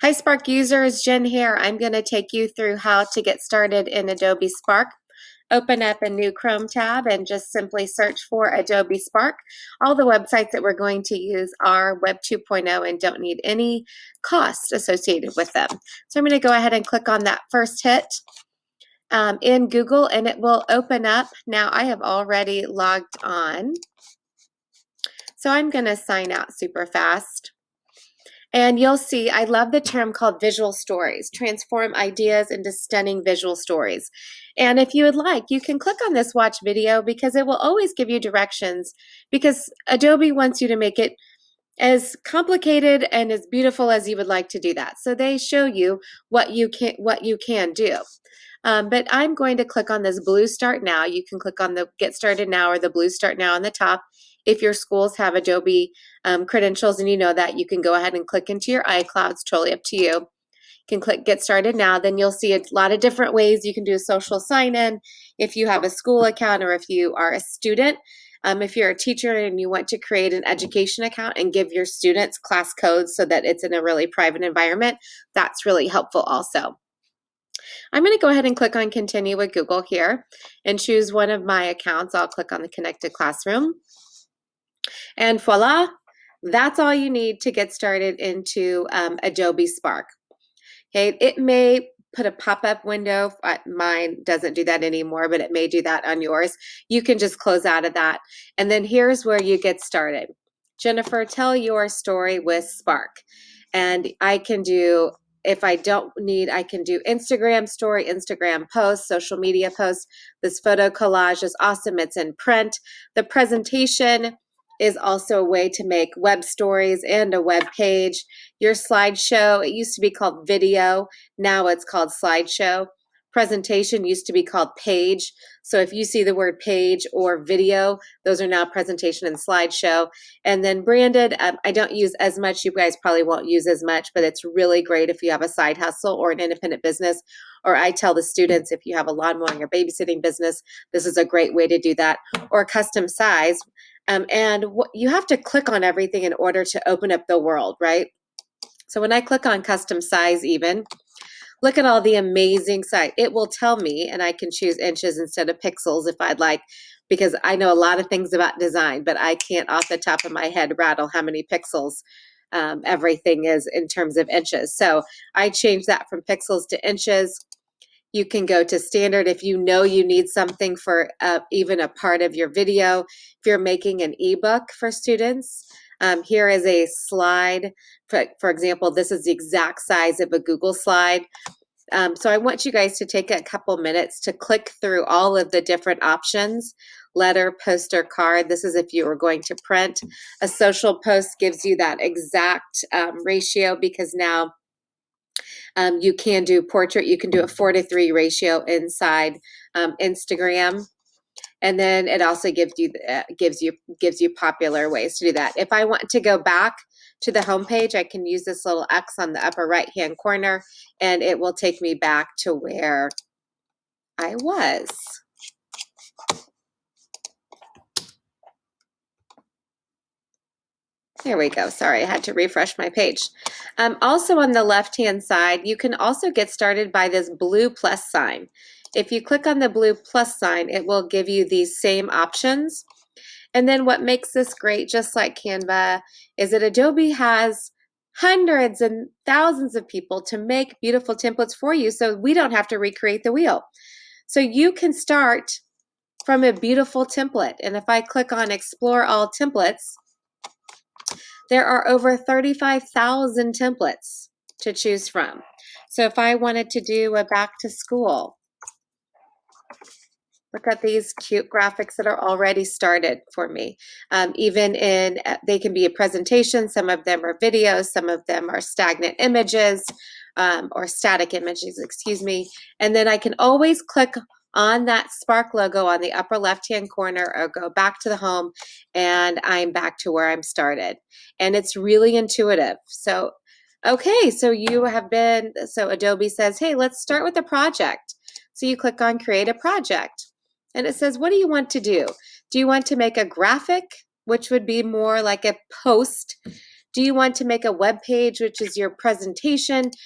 Hi Spark users, Jen here. I'm going to take you through how to get started in Adobe Spark. Open up a new Chrome tab and just simply search for Adobe Spark. All the websites that we're going to use are Web 2.0 and don't need any cost associated with them. So I'm going to go ahead and click on that first hit in Google and it will open up. Now I have already logged on, so I'm going to sign out super fast. And you'll see, I love the term called visual stories, transform ideas into stunning visual stories. And if you would like, you can click on this watch video because it will always give you directions because Adobe wants you to make it as complicated and as beautiful as you would like to do that. So they show you what you can do. But I'm going to click on this blue Start Now. You can click on the Get Started Now or the blue Start Now on the top. If your schools have Adobe credentials and you know that, you can go ahead and click into your iCloud. It's totally up to you. You can click Get Started Now. Then you'll see a lot of different ways you can do a social sign-in if you have a school account or if you are a student. If you're a teacher and you want to create an education account and give your students class codes so that it's in a really private environment, that's really helpful also. I'm going to go ahead and click on Continue with Google here and choose one of my accounts. I'll click on the Connected Classroom. And voila, that's all you need to get started into Adobe Spark. Okay, it may put a pop-up window. Mine doesn't do that anymore, but it may do that on yours. You can just close out of that. And then here's where you get started. Jennifer, tell your story with Spark. And I can do, if I don't need, I can do Instagram story, Instagram post, social media post. This photo collage is awesome. It's in print. The presentation is also a way to make web stories and a web page. Your slideshow, it used to be called video, now it's called slideshow. Presentation used to be called page. So if you see the word page or video, those are now presentation and slideshow. And then branded, I don't use as much. You guys probably won't use as much, but it's really great if you have a side hustle or an independent business. Or I tell the students, if you have a lawn mowing or babysitting business, this is a great way to do that. Or custom size. You have to click on everything in order to open up the world, right? So when I click on custom size even, look at all the amazing size. It will tell me, and I can choose inches instead of pixels if I'd like, because I know a lot of things about design, but I can't off the top of my head rattle how many pixels everything is in terms of inches. So I change that from pixels to inches. You can go to standard if you know you need something for even a part of your video. If you're making an ebook for students, here is a slide. For example, this is the exact size of a Google slide. So I want you guys to take a couple minutes to click through all of the different options. Letter, poster, card. This is if you were going to print. A social post gives you that exact ratio because now you can do portrait. You can do a 4:3 ratio inside Instagram, and then it also gives you popular ways to do that. If I want to go back to the home page, I can use this little X on the upper right hand corner, and it will take me back to where I was. There we go. Sorry, I had to refresh my page. Also on the left-hand side, you can also get started by this blue plus sign. If you click on the blue plus sign, it will give you these same options. And then what makes this great, just like Canva, is that Adobe has hundreds and thousands of people to make beautiful templates for you, so we don't have to recreate the wheel. So you can start from a beautiful template. And if I click on Explore All Templates, there are over 35,000 templates to choose from. So if I wanted to do a back to school, look at these cute graphics that are already started for me. They can be a presentation, some of them are videos, some of them are stagnant images or static images, excuse me. And then I can always click on that Spark logo on the upper left-hand corner or go back to the home and I'm back to where I'm started. And it's really intuitive. So, okay, so Adobe says, hey, let's start with a project. So you click on Create a Project. And it says, what do you want to do? Do you want to make a graphic, which would be more like a post Do you want to make a web page, which is your presentation?